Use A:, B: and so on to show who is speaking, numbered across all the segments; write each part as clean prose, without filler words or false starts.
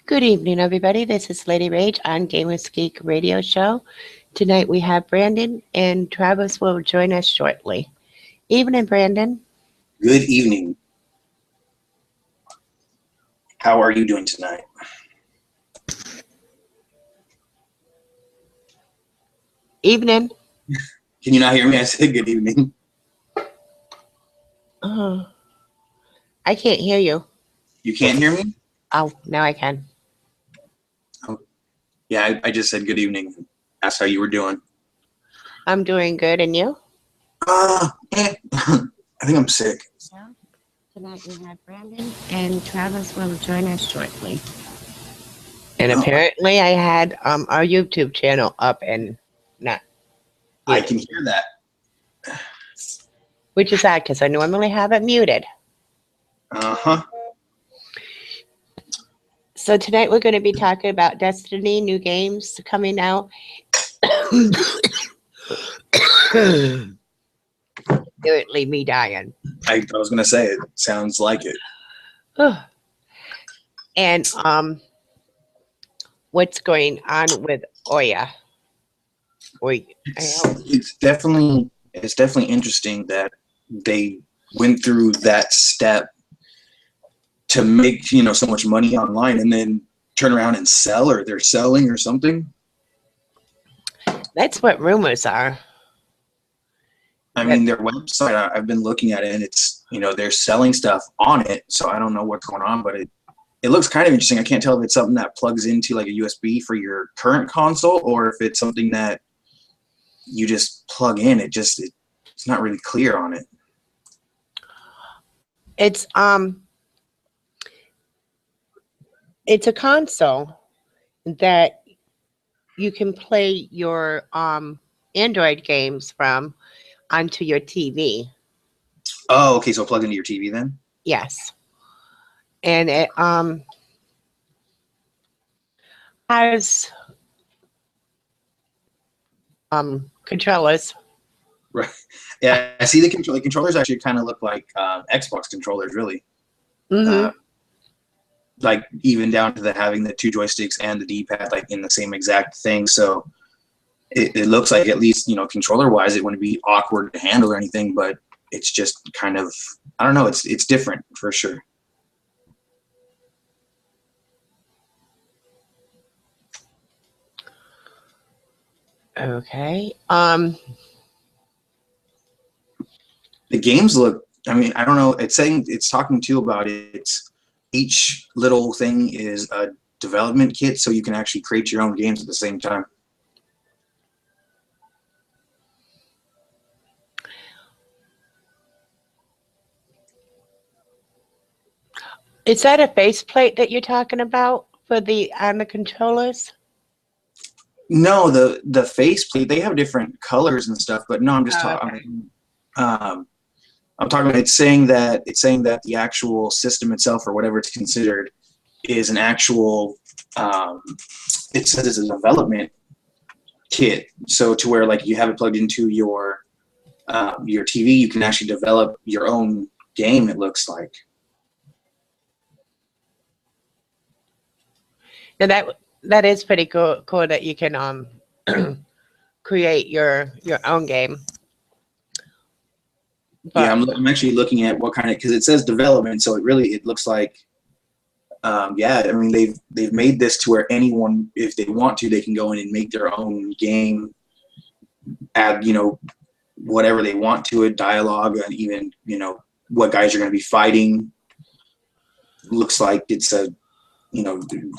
A: Good evening, everybody. This is Lady Rage on Gamers Geek Radio Show. Tonight we have Brandon, and Travis will join us shortly. Evening, Brandon.
B: Good evening. How are you doing tonight?
A: Evening.
B: Can you not hear me? I said good evening.
A: Oh, I can't hear you.
B: You can't hear me?
A: Oh, now I can.
B: Oh, yeah, I just said good evening. That's how you were doing.
A: I'm doing good, and you?
B: I think I'm sick.
A: So, tonight we have Brandon, and Travis will join us shortly. And apparently I had our YouTube channel up and not.
B: I can hear that.
A: Which is odd, because I normally have it muted.
B: Uh-huh.
A: So tonight we're going to be talking about Destiny, new games coming out. It leave me dying.
B: I was going to say, it sounds like it.
A: And what's going on with Ouya?
B: It's definitely interesting that they went through that step to make so much money online and then turn around and sell, or they're selling or something.
A: That's what rumors are.
B: I mean, their website, I've been looking at it, and it's they're selling stuff on it, so I don't know what's going on, but it looks kind of interesting. I can't tell if it's something that plugs into like a USB for your current console, or if it's something that you just plug in. It's not really clear on it.
A: It's a console that you can play your Android games from onto your TV.
B: Oh, okay. So plug into your TV then?
A: Yes. And it has controllers.
B: Right. Yeah, I see the controllers actually kind of look like Xbox controllers, really.
A: Mm-hmm.
B: Like even down to having the two joysticks and the D-pad like in the same exact thing. So it looks like, at least controller-wise, it wouldn't be awkward to handle or anything, but it's just kind of, I don't know, it's different for sure.
A: Okay.
B: The games look, I mean, I don't know, it's talking too about each little thing is a development kit, so you can actually create your own games at the same time.
A: Is that a faceplate that you're talking about for on the controllers?
B: No, the faceplate, they have different colors and stuff, but no, I'm just talking. Okay. I'm talking about it's saying that the actual system itself, or whatever it's considered, is an actual. It says it's a development kit, so to where like you have it plugged into your TV, you can actually develop your own game. It looks like.
A: Now that is pretty cool that you can create your own game. But,
B: yeah, I'm actually looking at what kind of, because it says development, so it looks like, yeah, I mean they've made this to where anyone, if they want to, they can go in and make their own game, add whatever they want to it, dialogue, and even what guys are going to be fighting. Looks like it's a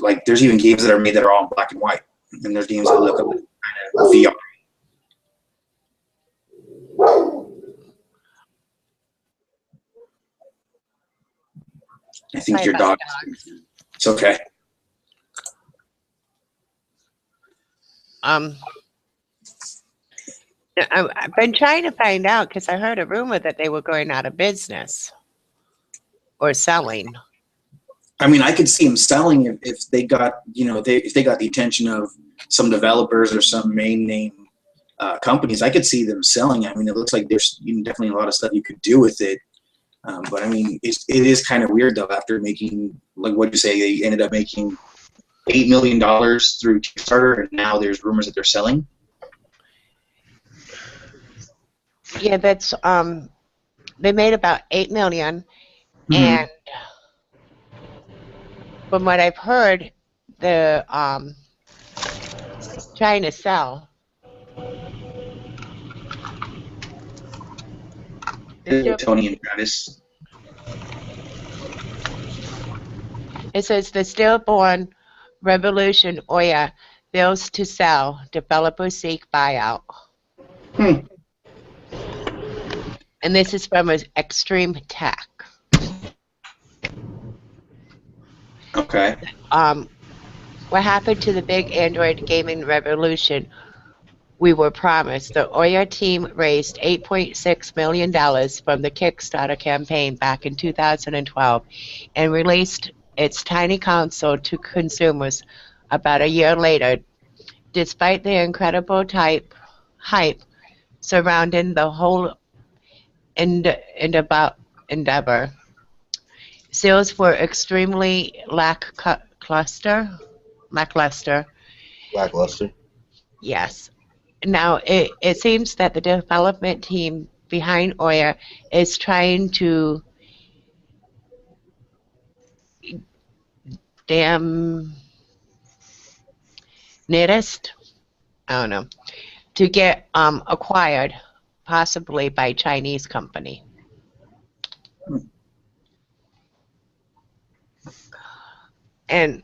B: like there's even games that are made that are all in black and white, and there's games that look like kind of VR. I think your dog. It's okay.
A: I've been trying to find out, because I heard a rumor that they were going out of business or selling.
B: I mean, I could see them selling if they got if they got the attention of some developers or some main name companies. I could see them selling. I mean, it looks like there's definitely a lot of stuff you could do with it. But I mean, it is kind of weird though. After making, like, what you say, they ended up making $8 million through Kickstarter, and now there's rumors that they're selling.
A: Yeah, that's they made about 8 million,
B: Mhm.
A: and from what I've heard, they're trying to sell.
B: Tony and Travis.
A: It says the stillborn revolution Ouya bills to sell. Developers seek buyout. And this is from Extreme Tech.
B: Okay.
A: What happened to the big Android gaming revolution we were promised? The Ouya team raised $8.6 million from the Kickstarter campaign back in 2012 and released its tiny console to consumers about a year later. Despite the incredible hype surrounding the whole endeavor, sales were extremely lackluster. Yes. Now, it seems that the development team behind Ouya is trying to to get acquired, possibly by a Chinese company. And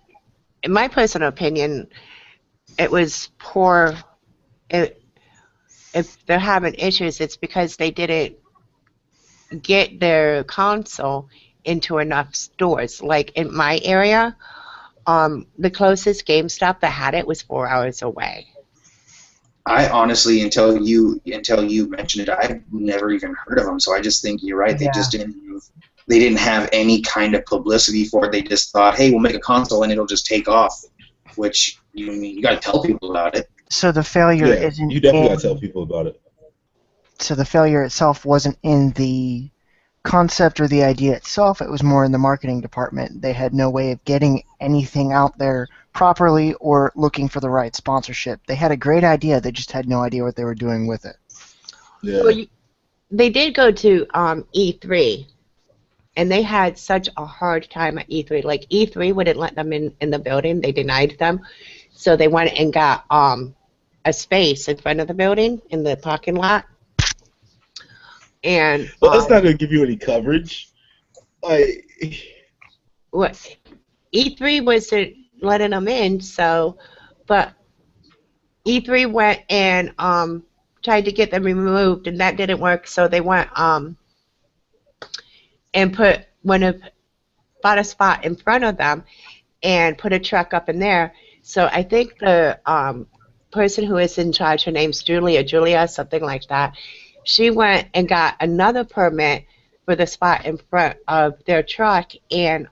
A: in my personal opinion, it was poor. If they're having issues, it's because they didn't get their console into enough stores. Like in my area, the closest GameStop that had it was 4 hours away.
B: I honestly, until you mentioned it, I've never even heard of them. So I just think you're right.
C: Yeah.
B: They didn't have any kind of publicity for it. They just thought, hey, we'll make a console and it'll just take off. Which you got to tell people about it.
C: So the failure isn't.
D: You definitely got to tell people about it.
C: So the failure itself wasn't in the concept or the idea itself. It was more in the marketing department. They had no way of getting anything out there properly or looking for the right sponsorship. They had a great idea. They just had no idea what they were doing with it.
D: Yeah.
A: Well, they did go to E3, and they had such a hard time at E3. Like, E3 wouldn't let them in the building. They denied them. So they went and got a space in front of the building in the parking lot. And
D: well, that's not going to give you any coverage.
A: What? E3 wasn't letting them in, but E3 went and tried to get them removed, and that didn't work. So they went and bought a spot in front of them and put a truck up in there. So I think the person who is in charge, her name's Julia, something like that. She went and got another permit for the spot in front of their truck and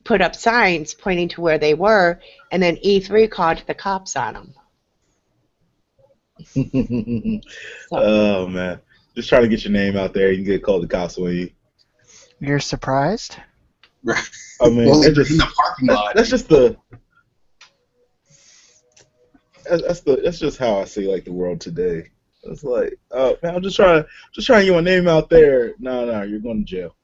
A: put up signs pointing to where they were, and then E3 called the cops on them.
D: Oh, man. Just trying to get your name out there. You can get called the cops on you.
C: You're surprised?
B: Right.
D: I mean,
B: Well,
D: that's just
B: in the parking lot.
D: That's just the. That's just how I see like the world today. It's like, oh man, I'm just trying to get my name out there. No, you're going to jail.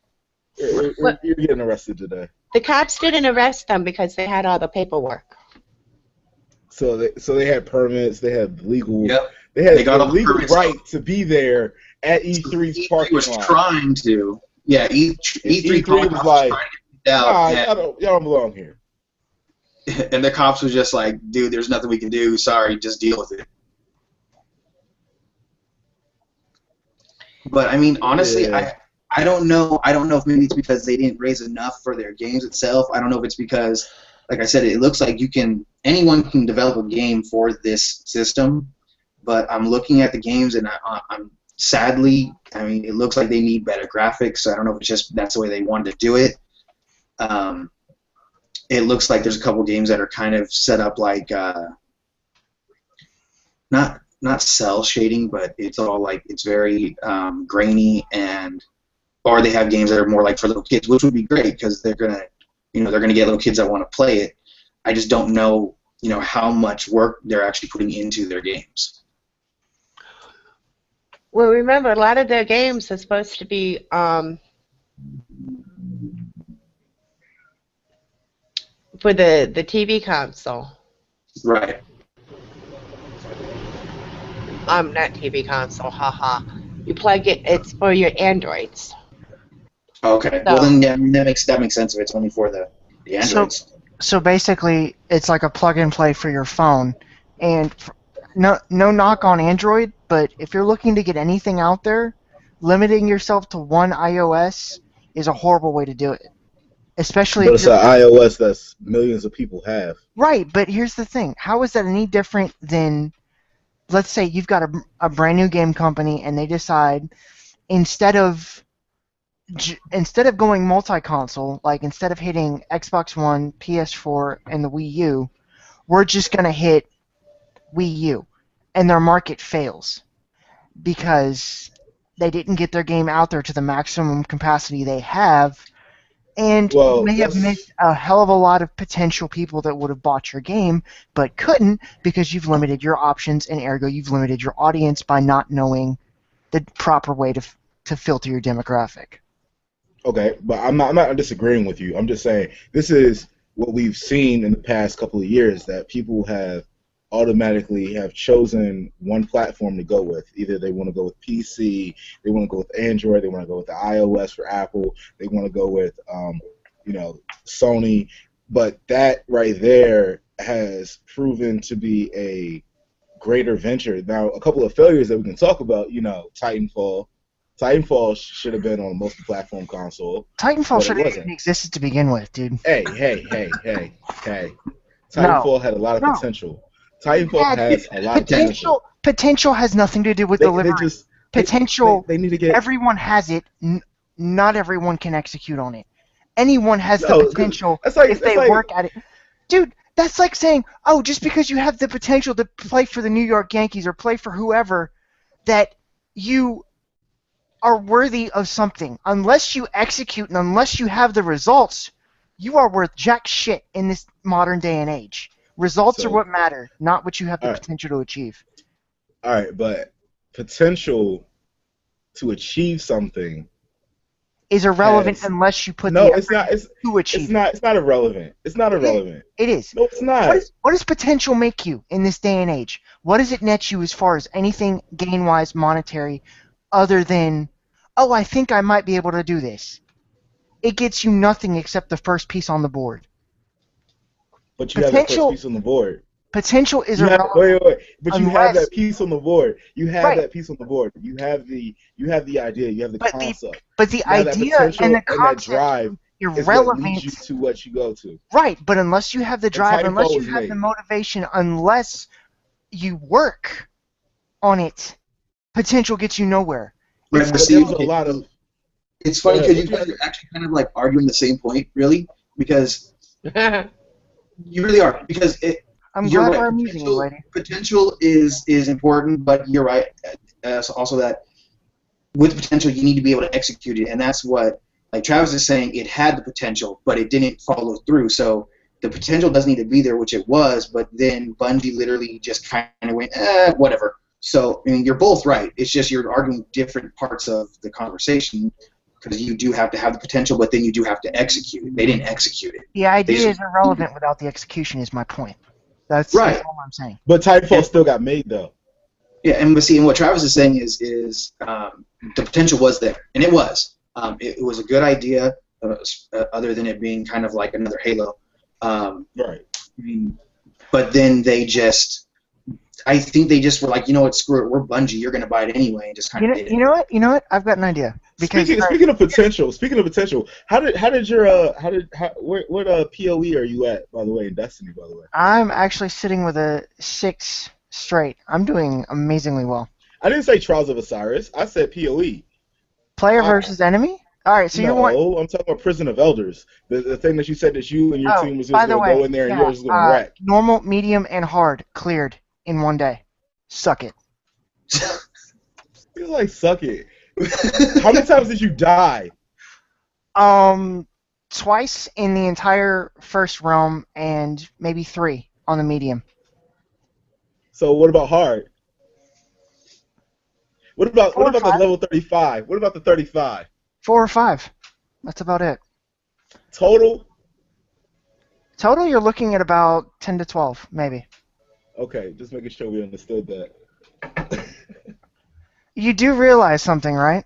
D: You're getting arrested today.
A: The cops didn't arrest them because they had all the paperwork.
D: So they had permits. They had legal.
B: Yep.
D: They
B: got
D: the
B: all the
D: legal
B: permits.
D: right to be there at E3's parking
B: was
D: lot.
B: trying to. Yeah, E3
D: was like,
B: out,
D: y'all don't belong here.
B: and the cops was just like, dude, there's nothing we can do. Sorry, just deal with it. But I mean, honestly,
D: Yeah.
B: I don't know. I don't know if maybe it's because they didn't raise enough for their games itself. I don't know if it's because, like I said, it looks like anyone can develop a game for this system. But I'm looking at the games, and I'm sadly, I mean, it looks like they need better graphics. So I don't know if it's just that's the way they wanted to do it. It looks like there's a couple games that are kind of set up like not cell shading, but it's all like it's very grainy, or they have games that are more like for little kids, which would be great because they're gonna they're going to get little kids that want to play it. I just don't know, how much work they're actually putting into their games.
A: Well, remember, a lot of their games are supposed to be for the TV console.
B: Right.
A: Not TV console, haha. You plug it, it's for your Androids.
B: Okay.
A: So,
B: well, then that makes sense if it's only for the Androids.
C: So basically, it's like a plug-and-play for your phone. And no knock on Android, but if you're looking to get anything out there, limiting yourself to one iOS is a horrible way to do it. Especially
D: but it's an iOS that's millions of people have.
C: Right, but here's the thing. How is that any different than, let's say you've got a brand new game company and they decide instead of going multi-console, like instead of hitting Xbox One, PS4, and the Wii U, we're just going to hit Wii U. And their market fails because they didn't get their game out there to the maximum capacity they have, and you may have missed a hell of a lot of potential people that would have bought your game but couldn't because you've limited your options, and ergo you've limited your audience by not knowing the proper way to filter your demographic.
D: Okay, but I'm not disagreeing with you. I'm just saying this is what we've seen in the past couple of years, that people have automatically have chosen one platform to go with. Either they want to go with PC, they want to go with Android, they want to go with the iOS for Apple, they want to go with Sony. But that right there has proven to be a greater venture. Now, a couple of failures that we can talk about, Titanfall. Titanfall should have been on a multi-platform console.
C: Titanfall should have even existed to begin with, dude.
D: Hey. Titanfall had a lot of potential. Titanfall has a lot of potential.
C: Potential has nothing to do with delivery. Potential,
D: they need to get...
C: everyone has it. Not everyone can execute on it. Anyone has the potential if they work at it. Dude, that's like saying, oh, just because you have the potential to play for the New York Yankees or play for whoever, that you are worthy of something. Unless you execute and unless you have the results, you are worth jack shit in this modern day and age. Results are what matter, not what you have the potential to achieve.
D: All right, but potential to achieve something
C: is irrelevant unless you put the effort to achieve it.
D: It's not irrelevant. It's not irrelevant.
C: It is.
D: No, it's not.
C: What does potential make you in this day and age? What does it net you as far as anything gain-wise, monetary, other than, oh, I think I might be able to do this? It gets you nothing except the first piece on the board.
D: But you have that first piece on the board.
C: Potential is irrelevant.
D: Wait. But you have that piece on the board. You have that piece on the board. You have the idea. You have the concept.
C: But the idea and the concept
D: drive
C: irrelevant
D: leads you to what you go to.
C: Right, but unless you have the drive, unless you have the motivation, unless you work on it, potential gets you nowhere.
B: Right, but see, it's funny because you guys are actually kind of like arguing the same point, really, because you really are. Because
C: I'm glad I'm using it, lady.
B: Potential is important, but you're right. Also, that with potential, you need to be able to execute it, and that's what, like Travis is saying, it had the potential, but it didn't follow through. So the potential doesn't need to be there, which it was, but then Bungie literally just kind of went, whatever. So, I mean, you're both right. It's just you're arguing different parts of the conversation, because you do have to have the potential, but then you do have to execute it. They didn't execute it.
C: The idea is irrelevant without the execution, is my point. That's all I'm saying.
D: But Titanfall still got made, though.
B: Yeah, and what Travis is saying is the potential was there, and it was. It was a good idea, other than it being kind of like another Halo.
D: Right.
B: I mean, but then I think they just were like, you know what, screw it, we're Bungie, you're going to buy it anyway, and just kind of did it.
C: You know what? I've got an idea. Because
D: speaking of potential, what POE are you at, by the way, in Destiny, by the way?
C: I'm actually sitting with a 6 straight. I'm doing amazingly well.
D: I didn't say Trials of Osiris. I said POE.
C: Player versus enemy? All right, so
D: I'm talking about Prison of Elders. The thing that you said that you and your team was just going to go in there and yours was going to wreck.
C: Normal, medium, and hard cleared in one day. Suck it.
D: It's like, suck it. How many times did you die?
C: twice in the entire first realm and maybe 3 on the medium.
D: So what about hard? What
C: 4 or
D: about the
C: 5.
D: level 35? What about the 35?
C: 4 or 5. That's about it.
D: Total?
C: Total, you're looking at about 10 to 12, maybe.
D: Okay, just making sure we understood that.
C: You do realize something, right?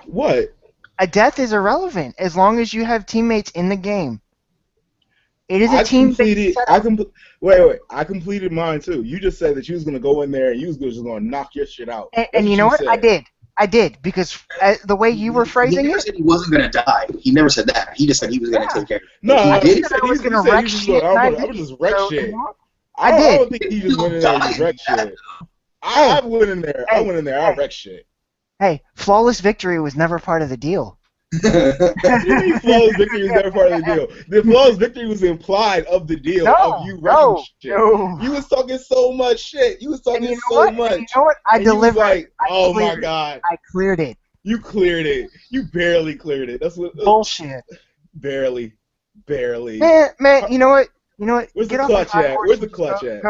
D: What?
C: A death is irrelevant as long as you have teammates in the game. It is a team-based setup.
D: Wait. I completed mine too. You just said that you was gonna go in there and you was just gonna knock your shit out.
C: And you know what? I did because the way you were phrasing
B: he never said he wasn't going to die. He never said that. He just said he was going to take care of it.
D: No,
B: he
C: said I was going to wreck shit.
D: I'm just wreck shit. I don't think he just went in there and just wrecked shit. I went in there. I wrecked shit.
C: Hey, flawless victory was never part of the deal.
D: Flawless victory was never part of the deal. The flawless victory was implied of the deal of you wrecking shit.
C: No.
D: You was talking so much shit. You was talking much.
C: And you know what? I delivered.
D: Like, oh my god.
C: I cleared it.
D: You cleared it. You barely cleared it. That's what.
C: Bullshit.
D: Barely.
C: Man, you know what?
D: Where's the clutch at? Where's the clutch at?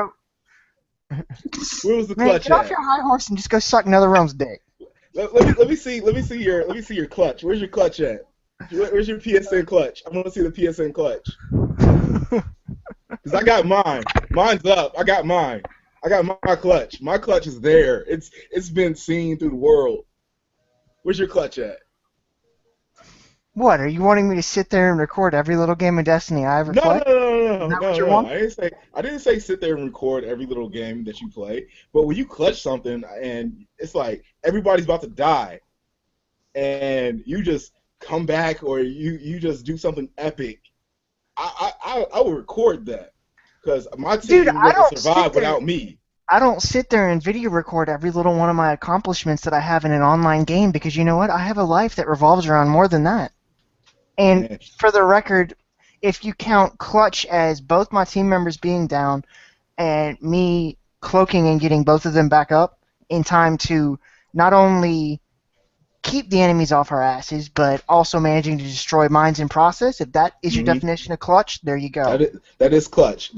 D: Where was the clutch at?
C: Get off your high horse and just go suck another realm's dick.
D: Let me see your clutch. Where's your clutch at? Where's your PSN clutch? I want to see the PSN clutch. Cause I got mine. Mine's up. I got mine. I got my clutch. My clutch is there. It's been seen through the world. Where's your clutch at?
C: What, are you wanting me to sit there and record every little game of Destiny I ever play?
D: No. I didn't say sit there and record every little game that you play. But when you clutch something and it's like everybody's about to die, and you just come back or you just do something epic, I will record that because my team wouldn't survive without me.
C: I don't sit there and video record every little one of my accomplishments that I have in an online game because you know what? I have a life that revolves around more than that. And for the record, if you count clutch as both my team members being down and me cloaking and getting both of them back up in time to not only keep the enemies off our asses, but also managing to destroy mines in process, if that is your definition of clutch, there you go.
D: That is clutch.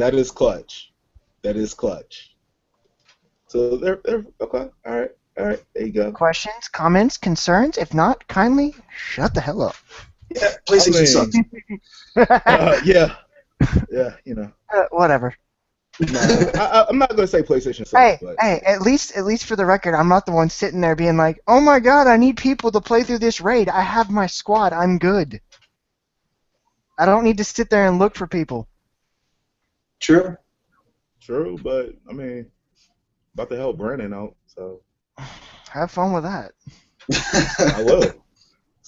D: So they're okay. All right. There you go.
C: Questions, comments, concerns? If not, kindly shut the hell up.
B: Yeah, PlayStation sucks.
D: Yeah,
C: whatever.
D: No, I'm not gonna say PlayStation sucks.
C: Hey, at least for the record, I'm not the one sitting there being like, "Oh my God, I need people to play through this raid. I have my squad. I'm good. I don't need to sit there and look for people."
B: True,
D: but I mean, about to help Brandon out, so
C: have fun with that.
D: I will.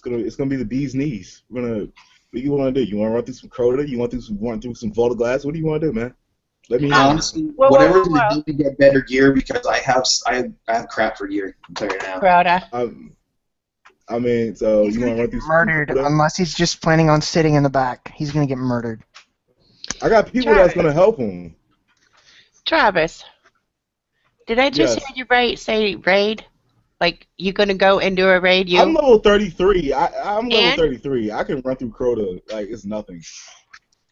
D: It's gonna be the bee's knees. What do you want to do? You want to run through some Crota? You want to run through some Volta Glass? What do you want to do, man? Let me know.
B: Honestly, whatever to do to get better gear because I have crap for gear. I'm telling you now.
A: Crota.
D: I mean, so
C: he's
D: you want to run through
C: murdered unless he's just planning on sitting in the back. He's gonna get murdered.
D: I got people that's gonna help him.
A: Travis, did I just hear you say raid? Like, you gonna go and do a raid?
D: I'm level 33. I'm level 33. I can run through Crota like it's nothing.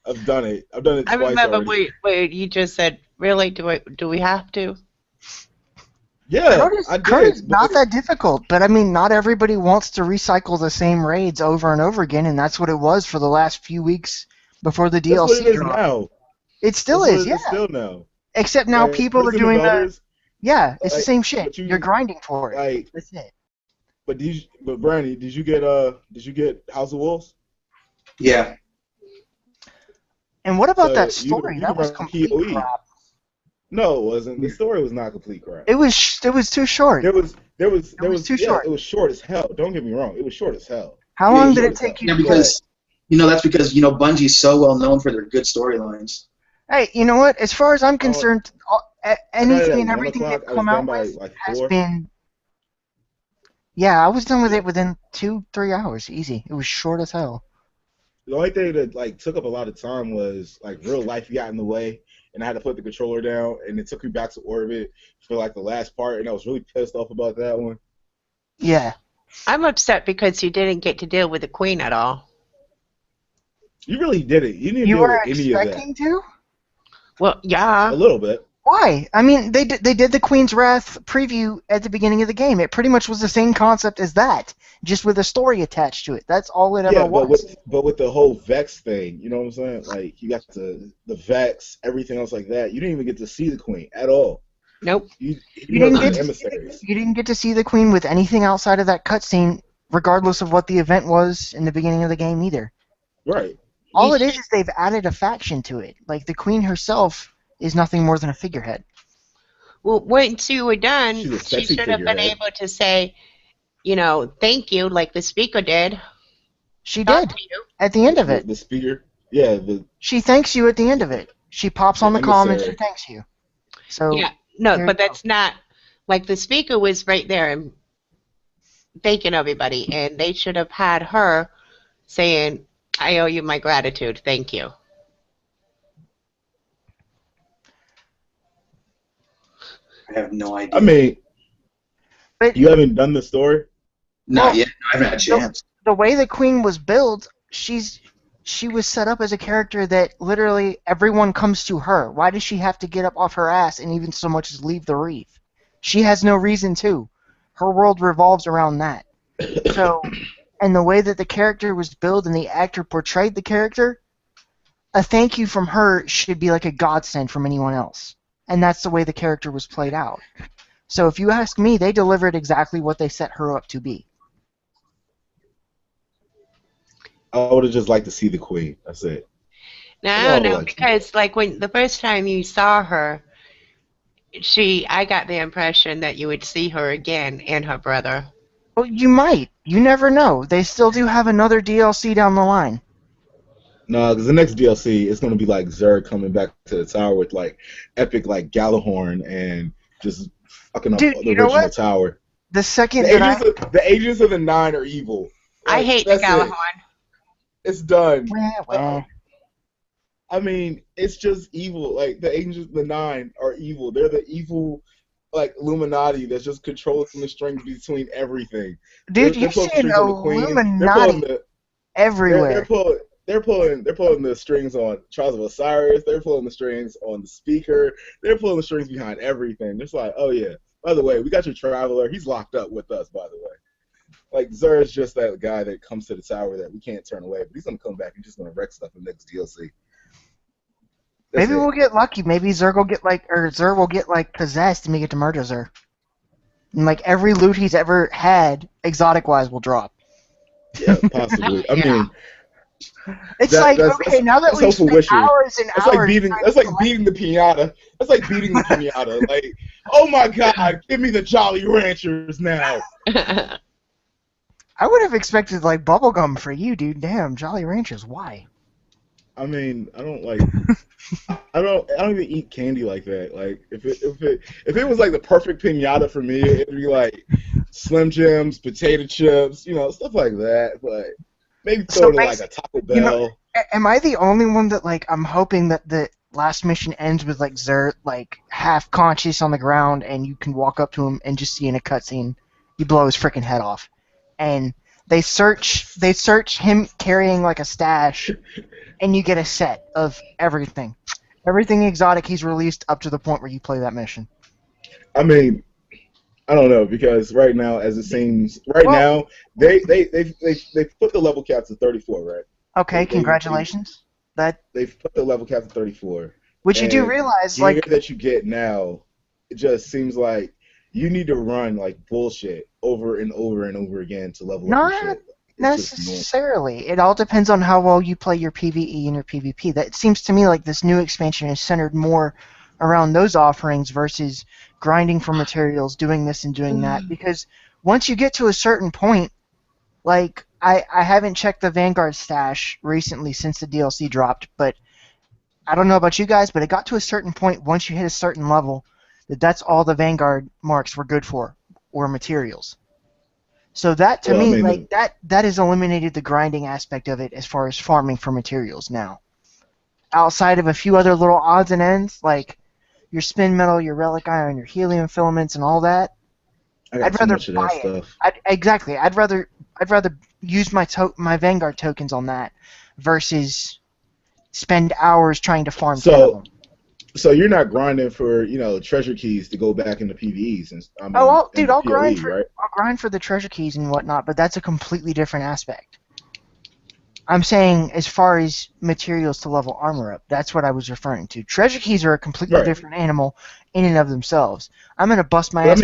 D: I've done it. Twice
A: I remember
D: already.
A: where you just said, "Really? Do we have to?"
D: Yeah,
C: Crota's not that difficult, but I mean, not everybody wants to recycle the same raids over and over again, and that's what it was for the last few weeks before the DLC
D: That's what it is
C: dropped.
D: now.
C: It still is, yeah.
D: It's still now.
C: Except now people are doing the. Yeah, it's the same shit. You're grinding for it.
D: Like,
C: that's it.
D: But Brandy, did you get House of Wolves?
B: Yeah.
C: And what about that story? That was complete crap.
D: No, it wasn't. The story was not complete crap.
C: It was too short.
D: It was too short.
C: It
D: was short as hell. Don't get me wrong. It was short as hell.
C: How long did it take you to
B: because that's because Bungie's so well known for their good storylines.
C: Hey, you know what? As far as I'm concerned, anything and everything they've come out with has been. Yeah, I was done with it within 2-3 hours. Easy. It was short as hell.
D: The only thing that took up a lot of time was real life got in the way, and I had to put the controller down, and it took me back to orbit for the last part, and I was really pissed off about that one.
C: Yeah.
A: I'm upset because you didn't get to deal with the Queen at all.
D: You really did it. You didn't
C: You
D: deal
C: were
D: with any of that.
C: expecting to?
A: Well, yeah.
D: A little bit.
C: Why? I mean, they did the Queen's Wrath preview at the beginning of the game. It pretty much was the same concept as that, just with a story attached to it. That's all it ever
D: Yeah,
C: was.
D: but with the whole Vex thing, you know what I'm saying? Like you got the Vex, everything else like that. You didn't even get to see the Queen at all.
A: Nope.
D: You
C: didn't
D: heard
C: get
D: from
C: to see
D: emissaries.
C: You didn't get to see the Queen with anything outside of that cutscene, regardless of what the event was in the beginning of the game either.
D: Right.
C: All it is they've added a faction to it. Like the Queen herself is nothing more than a figurehead.
A: Well, once you were done,
D: She's a
A: she
D: sexy
A: should have been
D: figurehead.
A: able to say, you know, thank you, like the speaker did.
C: She
A: Talk
C: did
A: to you.
C: at the end of it.
D: The speaker. Yeah,
C: She thanks you at the end of it. She pops on the comm and she
D: emissary.
C: thanks you. So
A: Yeah, no,
C: there
A: but
C: you go.
A: that's not, like the speaker was right there and thanking everybody, and they should have had her saying, I owe you my gratitude, thank you.
B: I have no idea.
D: I mean,
C: But
D: you haven't done the story?
B: Not
C: well,
B: yet. I haven't had a chance.
C: the way the Queen was built, she was set up as a character that literally everyone comes to her. Why does she have to get up off her ass and even so much as leave the reef? She has no reason to. Her world revolves around that. So, and the way that the character was built and the actor portrayed the character, a thank you from her should be like a godsend from anyone else. And that's the way the character was played out. So if you ask me, they delivered exactly what they set her up to be.
D: I would have just liked to see the Queen. That's it.
A: Now,
D: That's
A: I
D: all
A: don't know,
D: like-
A: because like when the first time you saw her, I got the impression that you would see her again and her brother.
C: Well, you might. You never know. They still do have another DLC down the line.
D: No, because the next DLC is going to be like Zerg coming back to the tower with like epic like Gallahorn and just fucking up
C: Dude,
D: the
C: you know
D: original
C: what?
D: tower.
C: The second
D: The
C: that
D: agents of the Nine are evil.
A: I
D: Like,
A: hate the
D: that's it.
A: Galahorn.
D: It's done.
C: Well.
D: I mean, it's just evil. Like the agents of the Nine are evil. They're the evil like Illuminati that's just controlling the strings between everything.
C: Dude,
D: They're
C: you're
D: pulling
C: seeing
D: strings on the Queen. They're pulling
C: Illuminati
D: the
C: everywhere.
D: they're pulling the strings on Trials of Osiris. They're pulling the strings on the speaker. They're pulling the strings behind everything. It's like, oh yeah. By the way, we got your traveler. He's locked up with us. By the way, like Zer is just that guy that comes to the tower that we can't turn away. But he's gonna come back and just gonna wreck stuff in the next DLC. That's
C: Maybe
D: it.
C: we'll get lucky. Maybe Zer will get possessed and we get to murder Zer. And like every loot he's ever had, exotic wise, will drop.
D: Yeah, possibly. I
A: Yeah.
D: mean,
C: It's
D: that's
C: now that
D: that's
C: we've
D: hopeful
C: spent
D: wishing.
C: hours and
D: That's
C: hours.
D: like beating the pinata. That's like beating the pinata. Like, oh my God, give me the Jolly Ranchers now.
C: I would have expected like bubblegum for you, dude. Damn, Jolly Ranchers. Why?
D: I mean, I don't even eat candy like that. Like if it was like the perfect pinata for me, it'd be like Slim Jims, potato chips, stuff like that. But maybe throw it in like a Taco Bell.
C: Am I the only one that like I'm hoping that the last mission ends with like Zer like half conscious on the ground and you can walk up to him and just see in a cutscene you blow his freaking head off, and they search him carrying like a stash, and you get a set of everything exotic he's released up to the point where you play that mission.
D: I mean, I don't know, because right now, as it seems, now they put the level cap to 34, right?
C: Okay, congratulations.
D: They've put the level cap to 34.
C: Which you do realize,
D: the
C: like
D: gear that you get now, it just seems like you need to run like bullshit over and over and over again to level up your
C: not
D: shit. It's just
C: necessarily. It all depends on how well you play your PvE and your PvP. That seems to me like this new expansion is centered more around those offerings versus grinding for materials, doing this and doing that. Because once you get to a certain point, like I haven't checked the Vanguard stash recently since the DLC dropped, but I don't know about you guys, but it got to a certain point once you hit a certain level that's all the Vanguard marks were good for, were materials. So that to me, like that has eliminated the grinding aspect of it as far as farming for materials now. Outside of a few other little odds and ends, like your spin metal, your relic iron, your helium filaments, and all that, I'd rather buy it. Exactly. I'd rather use my Vanguard tokens on that versus spend hours trying to farm 10 of them.
D: So you're not grinding for treasure keys to go back into PVEs and
C: I'll
D: PoE,
C: grind
D: right?
C: I'll grind for the treasure keys and whatnot, but that's a completely different aspect. I'm saying as far as materials to level armor up, that's what I was referring to. Treasure keys are a completely different animal in and of themselves. I'm gonna bust my ass.
D: I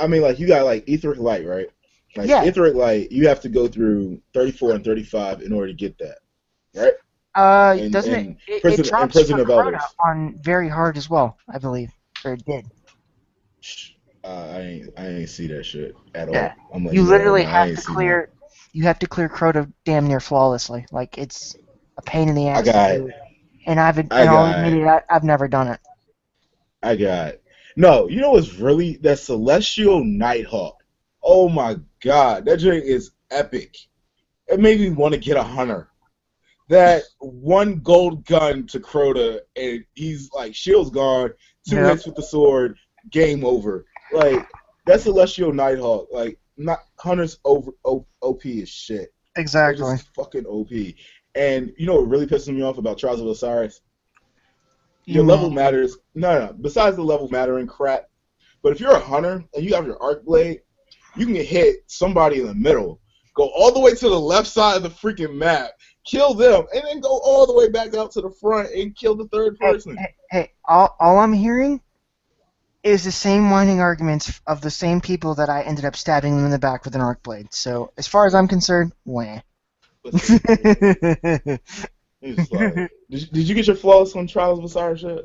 D: mean, like you got like Etheric Light, right? Like Etheric Light, you have to go through 34 and 35 in order to get that, right?
C: Doesn't it drops
D: Prison
C: for
D: of Elders
C: on very hard as well, I believe, or it did.
D: I ain't see that shit at all.
C: Yeah.
D: I'm like,
C: you literally have to clear. You have to clear Crota damn near flawlessly. Like it's a pain in the ass to do it. And I'll admit it, I've never done it.
D: No, you know what's really that Celestial Nighthawk? Oh my god, that drink is epic. It made me want to get a hunter. That one gold gun to Crota, and he's like, shield's gone, 2 hits with the sword, game over. Like, that Celestial Nighthawk, like, not hunters over OP is shit.
C: Exactly.
D: They're just fucking OP. And you know what really pisses me off about Trials of Osiris? Your level matters. No, besides the level mattering crap. But if you're a hunter and you have your arc blade, you can hit somebody in the middle, go all the way to the left side of the freaking map, kill them, and then go all the way back out to the front and kill the third person.
C: Hey, all I'm hearing is the same whining arguments of the same people that I ended up stabbing them in the back with an arc blade. So, as far as I'm concerned, wah.
D: Like, did you get your flawless on Trials of Osiris yet?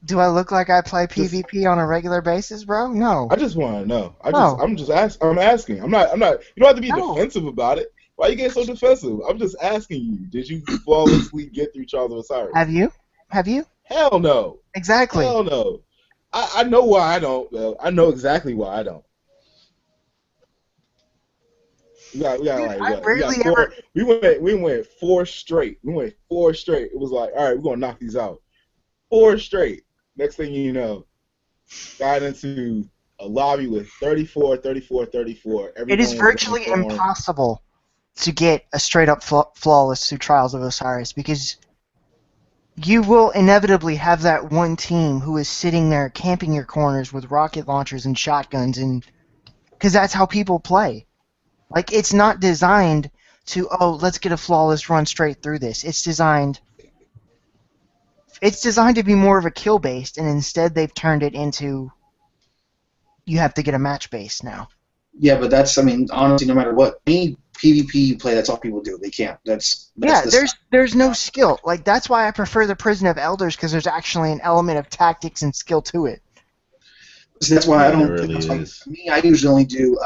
C: Do I look like I play PvP on a regular basis, bro? No.
D: I just want to know. I'm asking. I'm not. You don't have to be defensive about it. Why you getting so defensive? I'm just asking you. Did you flawlessly get through Trials of Osiris?
C: Have you?
D: Hell no.
C: Exactly.
D: Hell no. I know why I don't. Well, I know exactly why I don't. We got we went 4 straight. We went 4 straight. It was like, all right, we're gonna knock these out. 4 straight. Next thing you know, got into a lobby with 34.
C: It is virtually impossible to get a straight up flawless through Trials of Osiris because you will inevitably have that one team who is sitting there camping your corners with rocket launchers and shotguns, and because that's how people play. Like, it's not designed to, let's get a flawless run straight through this. It's designed to be more of a kill-based, and instead they've turned it into you have to get a match-based now.
B: Yeah, but that's, honestly, no matter what, any PvP you play, that's all people do. They can't. That's
C: there's no skill. Like, that's why I prefer the Prison of Elders, because there's actually an element of tactics and skill to it.
B: So that's why I don't. Me, I usually only do.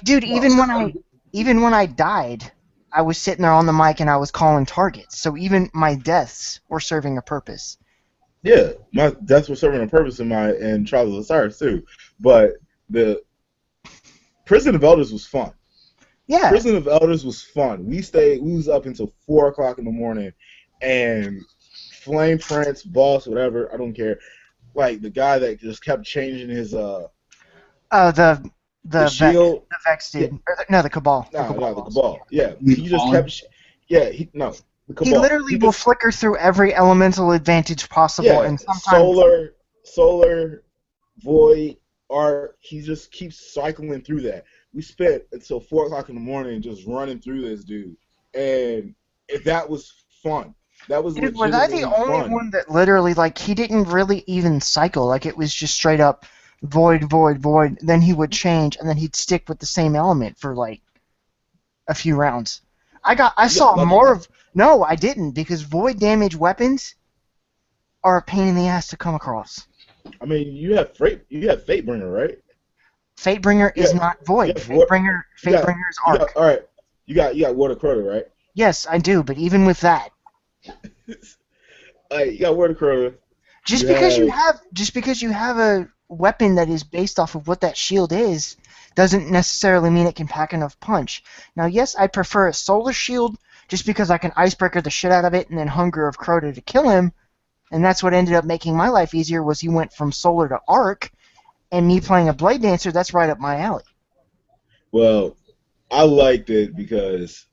C: Dude, even when I died, I was sitting there on the mic and I was calling targets. So even my deaths were serving a purpose.
D: Yeah, my deaths were serving a purpose in Trials of Osiris too. But the Prison of Elders was fun.
C: Yeah.
D: Prison of Elders was fun. We was up until 4 o'clock in the morning, and Flame Prince, boss, whatever, I don't care. Like the guy that just kept changing his
C: the
D: shield,
C: the Vex dude. Yeah. The Cabal.
D: No, the Cabal. Yeah, he just kept. The Cabal.
C: He literally will flicker through every elemental advantage possible, and sometimes
D: solar, void, arc. He just keeps cycling through that. We spent until 4 o'clock in the morning just running through this dude, and that was fun. That was
C: Dude, was I the only one that literally, he didn't really even cycle? Like, it was just straight up void, then he would change, and then he'd stick with the same element for, a few rounds. No, I didn't, because void damage weapons are a pain in the ass to come across.
D: You have Fatebringer, right?
C: Fatebringer is not void. Fatebringer is arc.
D: All right, you got Water Crota, right? Yes,
C: I do, but even with that,
D: you got Water Crota.
C: Just because you have a weapon that is based off of what that shield is, doesn't necessarily mean it can pack enough punch. Now, yes, I prefer a solar shield just because I can icebreaker the shit out of it and then Hunger of Crota to kill him, and that's what ended up making my life easier. Was he went from solar to arc, and me playing a Blade Dancer, that's right up my alley.
D: Well, I liked it because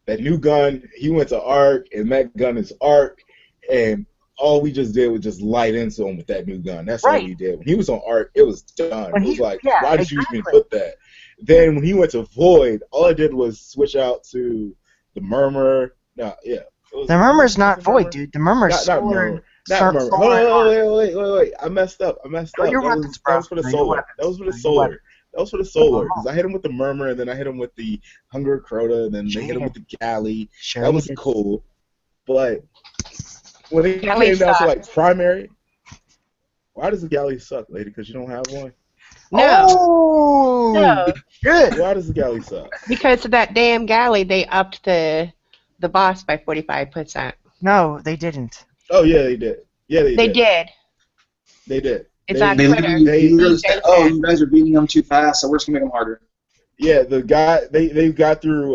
D: that new gun. He went to Arc, and that gun is Arc, and all we just did was just light into him with that new gun. That's all we did. When he was on Arc, it was done.
C: When
D: It was like,
C: yeah,
D: why did you
C: exactly.
D: even put that? Then when he went to Void, all I did was switch out to the Murmur. No, yeah.
C: The Murmur's not
D: the
C: Void,
D: Murmur?
C: dude. The Murmur's
D: Not
C: solar.
D: Murmur. Not Murmur. Wait. I messed up.
C: Know your weapons,
D: That
C: bro.
D: was for the
C: Know your
D: solar.
C: weapons.
D: That was for the
C: Know your
D: solar.
C: weapons.
D: That was for the solar. Because I hit him with the Murmur, and then I hit him with the Hunger Crota, and then
C: Sure
D: they
C: you
D: hit him
C: did.
D: with the Galley.
C: Sure
D: That
C: you
D: was
C: did.
D: cool. But when it
A: Galley
D: came down to
A: sucks.
D: like primary, why does the Galley suck, lady? Because you don't have one?
A: No,
C: Oh,
A: no,
C: good.
D: Why does the Galley suck?
A: because of that damn galley, they upped the boss by 45%.
C: No, they didn't.
D: Oh, yeah, they did. Yeah, they
A: They
D: did.
A: did.
D: They did.
A: It's
D: They-
A: on
B: They
A: Twitter.
B: literally said,
A: said
B: "Oh,
A: that.
B: you guys are beating them too fast, so we're just gonna make them harder."
D: Yeah, the guy they got through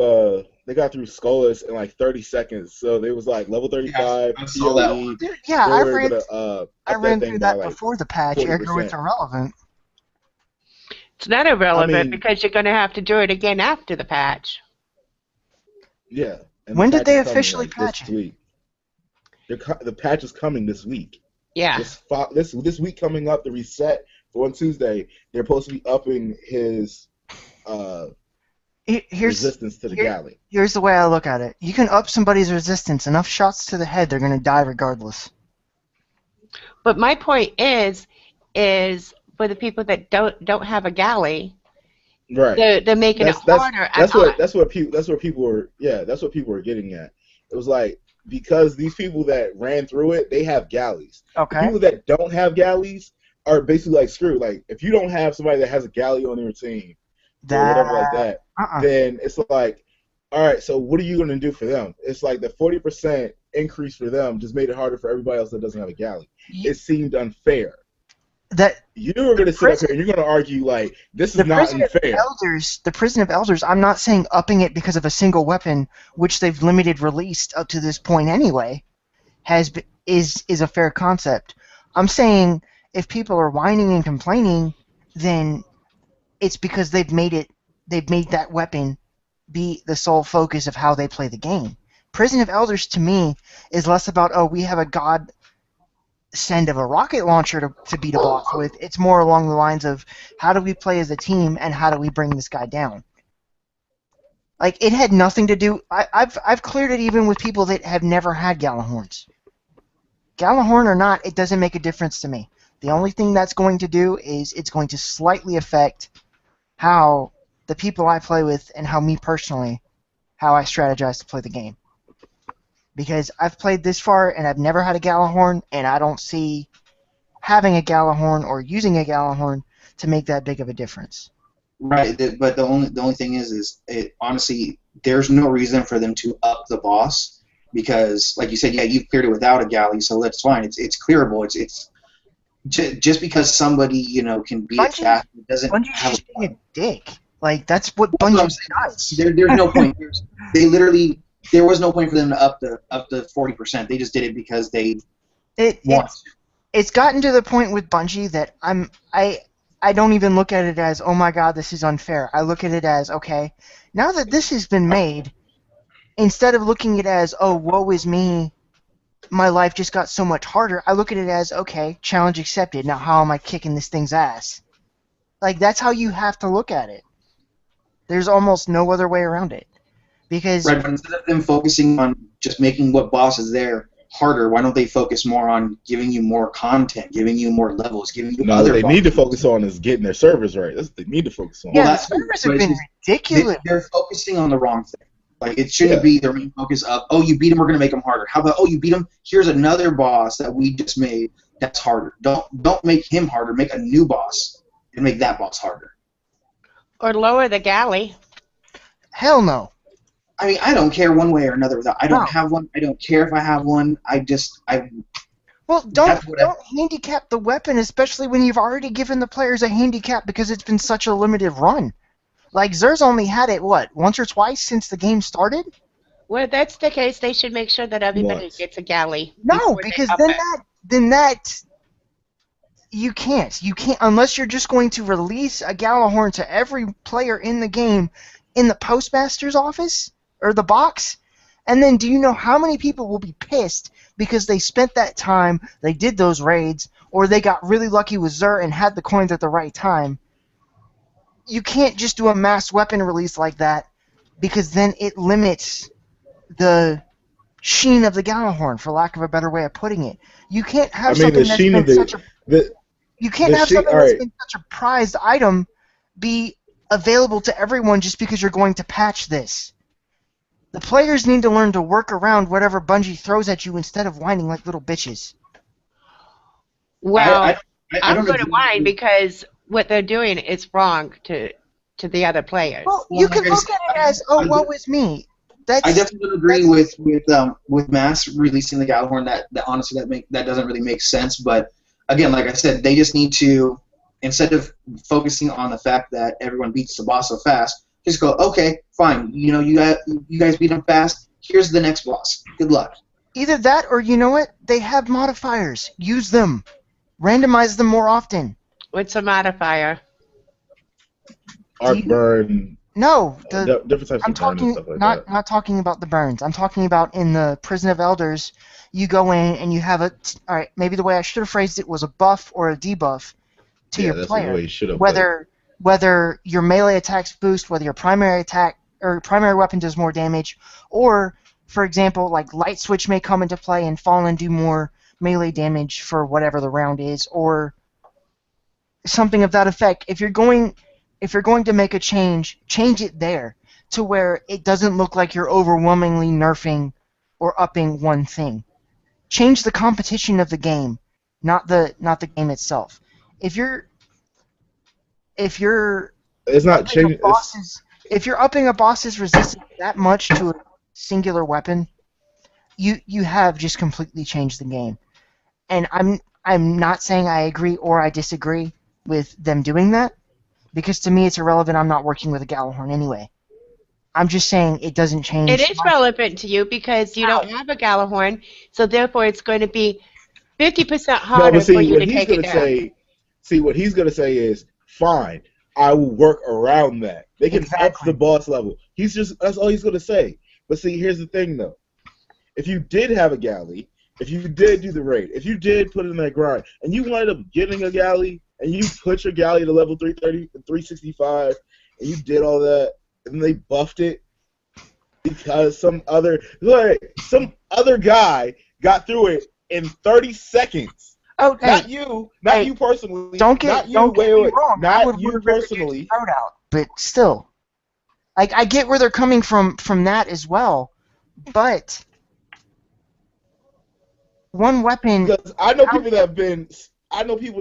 D: Skolas in like 30 seconds. So they was like level 35
B: I saw that
D: PoE.
C: Dude, yeah,
D: They
C: I
D: were
C: ran.
D: able to
C: I
D: up
C: ran
D: thing
C: through
D: by
C: that
D: like
C: before the patch. Ergo, it's
D: 40%.
C: irrelevant.
A: It's not irrelevant
D: I mean-
A: because you're going to have to do it again after the patch.
D: Yeah. And
C: When
D: the
C: did they
D: patch is coming,
C: officially
D: like,
C: patch
D: this
C: it?
D: week? The patch is coming this week.
A: Yeah.
D: This week coming up, the reset for on Tuesday, they're supposed to be upping his
C: Here's
D: resistance to the
C: here-
D: galley.
C: here's the way I look at it. You can up somebody's resistance enough shots to the head, they're gonna die regardless.
A: But my point is for the people that don't have a galley,
D: Right.
A: they're making it harder.
D: That's what people were getting at. It was like, because these people that ran through it, they have galleys. The
C: Okay.
D: people that don't have galleys are basically like screwed. Like, if you don't have somebody that has a galley on their team or whatever like that, then it's like, all right, so what are you going to do for them? It's like the 40% increase for them just made it harder for everybody else that doesn't have a galley. It seemed unfair.
C: That
D: You were going to sit up here and you're going to argue like, this is not unfair.
C: The Prison of Elders, I'm not saying upping it because of a single weapon, which they've limited released up to this point anyway, is a fair concept. I'm saying if people are whining and complaining, then it's because they've made that weapon be the sole focus of how they play the game. Prison of Elders to me is less about, oh, we have a god send of a rocket launcher to beat a boss with. It's more along the lines of how do we play as a team and how do we bring this guy down. Like, it had nothing to do. I've cleared it even with people that have never had Galahorns. Galahorn or not, it doesn't make a difference to me. The only thing that's going to do is it's going to slightly affect how the people I play with and how me personally, how I strategize to play the game. Because I've played this far and I've never had a Galahorn, and I don't see having a Galahorn or using a Galahorn to make that big of a difference.
B: Right, but the only thing is it honestly, there's no reason for them to up the boss because, like you said, yeah, you've cleared it without a galley, so that's fine. It's clearable. It's just because somebody can beat it fast, it doesn't
C: Bungie's
B: have
C: just being a dick. Like, that's what Bungie does.
B: There's no point. There was no point for them to up the 40%. They just did it because they want to.
C: It's gotten to the point with Bungie that I don't even look at it as, oh my god, this is unfair. I look at it as, okay, now that this has been made, instead of looking at it as, oh, woe is me, my life just got so much harder, I look at it as, okay, challenge accepted. Now how am I kicking this thing's ass? Like, that's how you have to look at it. There's almost no other way around it. Because
B: right, but instead of them focusing on just making what boss is there harder, why don't they focus more on giving you more content, giving you more levels, giving you
D: No,
B: other
D: what they need to
B: bosses?
D: focus on is getting their servers right. That's what they need to focus on.
C: yeah,
B: Well,
C: the
B: that's
C: servers
B: true,
C: have
B: but
C: been
B: it's
C: ridiculous.
B: They're focusing on the wrong thing. Like, it shouldn't be their main focus of, oh, you beat him, we're going to make him harder. How about, oh, you beat him, here's another boss that we just made that's harder. Don't make him harder. Make a new boss and make that boss harder.
A: Or lower the galley.
C: Hell no.
B: I mean, I don't care one way or another. I don't
C: No.
B: have one. I don't care if I have one.
C: Well,
B: That's what
C: don't handicap the weapon, especially when you've already given the players a handicap because it's been such a limited run. Like, Zer's only had it, once or twice since the game started?
A: Well, if that's the case, they should make sure that everybody
D: Once.
A: gets a galley.
C: No,
A: before they
C: because
A: up
C: then
A: it.
C: you can't. You can't, unless you're just going to release a Galahorn to every player in the game in the postmaster's office. or the box? And then do you know how many people will be pissed because they spent that time, they did those raids, or they got really lucky with Zur and had the coins at the right time? You can't just do a mass weapon release like that, because then it limits the sheen of the Gallahorn, for lack of a better way of putting it. You can't have something that's been such a such a prized item be available to everyone just because you're going to patch this. The players need to learn to work around whatever Bungie throws at you instead of whining like little bitches.
A: Well,
B: I
A: I'm going to whine because what they're doing is wrong to the other players.
C: Well, you can look at it as, oh, woe is me.
B: I definitely don't agree with mass releasing the Gallahorn. That honestly that doesn't really make sense. But again, like I said, they just need to, instead of focusing on the fact that everyone beats the boss so fast, just go, okay, fine. You know, you guys beat them fast. Here's the next boss. Good luck.
C: Either that, or you know what? They have modifiers. Use them. Randomize them more often.
A: What's a modifier?
D: Arc burn.
C: No,
D: different types
C: I'm
D: of
C: talking
D: burn and stuff like that.
C: not talking about the burns. I'm talking about in the Prison of Elders, you go in and you have a. All right, maybe the way I should have phrased it was a buff or a debuff to your player.
D: The way you should have
C: whether your melee attacks boost, whether your primary attack or primary weapon does more damage, or for example, like light switch may come into play and Fallen do more melee damage for whatever the round is, or something of that effect. If you're going to make a change it there to where it doesn't look like you're overwhelmingly nerfing or upping one thing. Change the competition of the game, not the game itself. If you're
D: it's not changing.
C: If you're upping a boss's resistance that much to a singular weapon, you have just completely changed the game. And I'm not saying I agree or I disagree with them doing that, because to me it's irrelevant. I'm not working with a Gallahorn anyway. I'm just saying it doesn't change.
A: It is relevant to you because you don't have a Gallahorn, so therefore it's going to be 50% harder for you to take it down.
D: What he's going to say is, fine, I will work around that. They can up the boss level. That's all he's going to say. But see, here's the thing, though. If you did have a galley, if you did do the raid, if you did put in that grind, and you wind up getting a galley, and you put your galley to level 330, 365, and you did all that, and they buffed it because some other guy got through it in 30 seconds.
C: Oh,
D: not you personally.
C: Don't get me wrong.
D: Not you personally.
C: Shoutout, but still, I get where they're coming from that as well, but one weapon.
D: Because I know people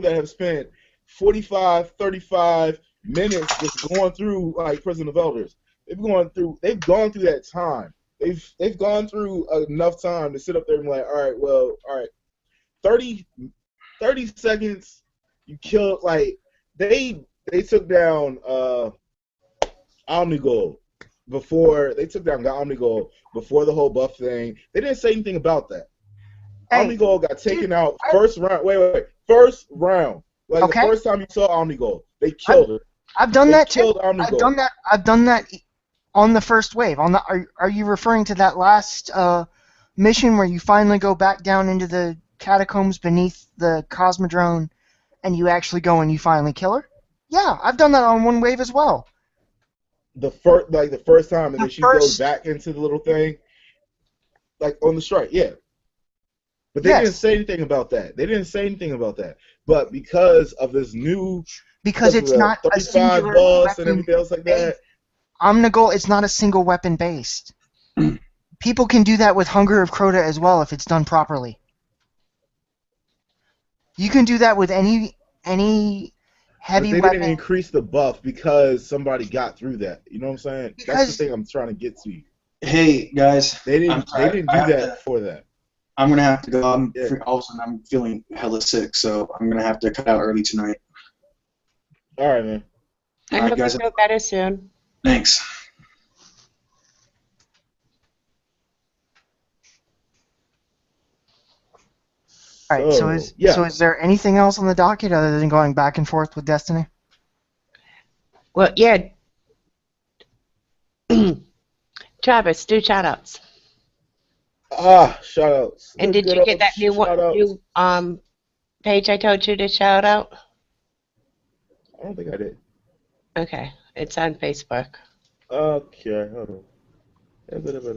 D: that have spent 45, 35 minutes just going through like Prison of Elders. They've gone through that time. They've gone through enough time to sit up there and be like, all right, 30 seconds, you killed, like, they took down Omnigol before before the whole buff thing. They didn't say anything about that. Hey, Omnigol got taken out first round. First round. Like the first time you saw Omnigol, they killed her.
C: I've done that too. I've done that on the first wave. Are you referring to that last mission where you finally go back down into the catacombs beneath the Cosmodrome and you actually go and you finally kill her? Yeah, I've done that on one wave as well. The first time, and then she goes back into the little thing, like on the strike, yeah. But they didn't say anything about that. But because of this new, because it's not a singular boss and everything else like that, Omnigol, it's not a single weapon based. People can do that with Hunger of Crota as well if it's done properly. You can do that with any heavy weapon. They didn't increase the buff because somebody got through that. You know what I'm saying? That's the thing I'm trying to get to you.
B: Hey guys,
D: they didn't do that for that.
B: I'm gonna have to go. All of a sudden, I'm feeling hella sick, so I'm gonna have to cut out early tonight.
D: All right, man.
A: I hope you feel better soon.
B: Thanks.
C: All right. So is there anything else on the docket other than going back and forth with Destiny?
A: Well, yeah. Travis, do shoutouts.
D: Shoutouts.
A: And
D: The
A: did
D: good
A: you get
D: old
A: that
D: shoutouts.
A: new page I told you to shout out?
D: I don't think I did.
A: Okay, it's on Facebook.
D: Okay, hold on. A bit of it.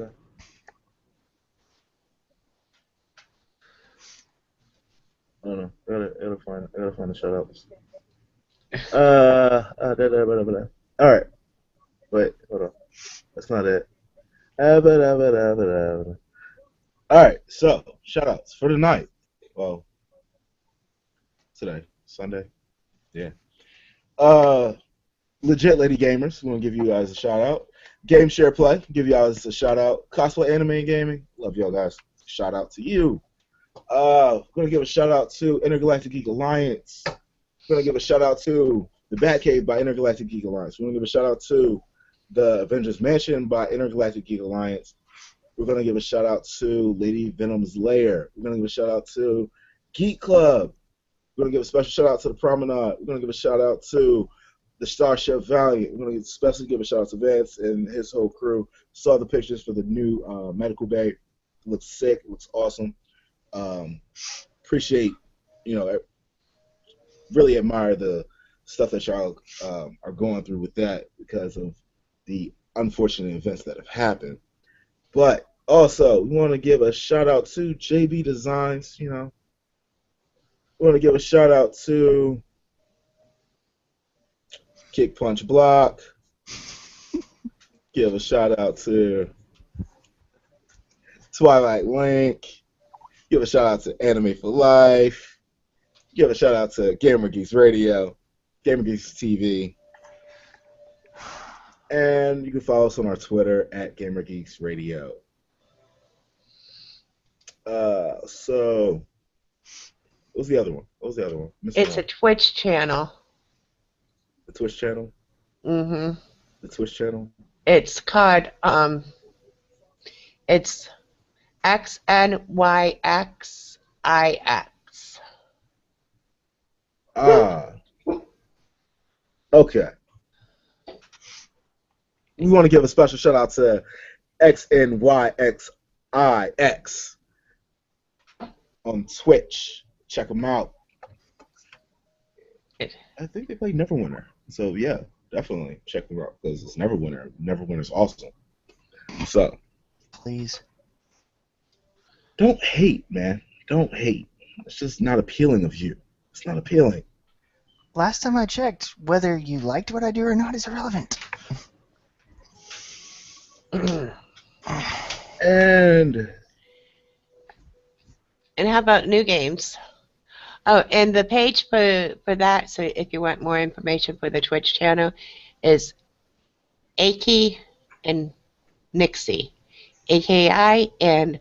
D: I don't know. I gotta find the shoutouts. All right. Wait, hold on. That's not it. All right. So, shoutouts for tonight. Well, today, Sunday. Yeah. Legit Lady Gamers. We want to give you guys a shout out. Game Share Play. Give you guys a shout out. Cosplay Anime and Gaming. Love y'all guys. Shout out to you. We're gonna give a shout out to Intergalactic Geek Alliance. We're gonna give a shout out to the Batcave by Intergalactic Geek Alliance. We're gonna give a shout out to the Avengers Mansion by Intergalactic Geek Alliance. We're gonna give a shout out to Lady Venom's Lair. We're gonna give a shout out to Geek Club. We're gonna give a special shout out to the Promenade. We're gonna give a shout out to the Starship Valiant. We're gonna especially give a shout out to Vance and his whole crew. Saw the pictures for the new medical bay. It looks sick. It looks awesome. Appreciate, really admire the stuff that y'all are going through with that because of the unfortunate events that have happened. But also, we want to give a shout out to JB Designs. We want to give a shout out to Kick Punch Block. Give a shout out to Twilight Link. Give a shout out to Anime for Life. Give a shout out to Gamer Geeks Radio, Gamer Geeks TV. And you can follow us on our Twitter at Gamer Geeks Radio. So, what was the other one?
A: It's a Twitch channel.
D: The Twitch channel?
A: Mm-hmm.
D: The Twitch channel?
A: It's called, it's XNYXIX.
D: Okay. We want to give a special shout out to XNYXIX on Twitch. Check them out. I think they play Neverwinter. So, yeah, definitely check them out because it's Neverwinter. Neverwinter's awesome. So,
C: Please.
D: Don't hate, man. Don't hate. It's just not appealing of you. It's not appealing.
C: Last time I checked, whether you liked what I do or not is irrelevant.
D: And
A: how about new games? Oh, and the page for that, so if you want more information for the Twitch channel, is Aki and Nixie. AKI and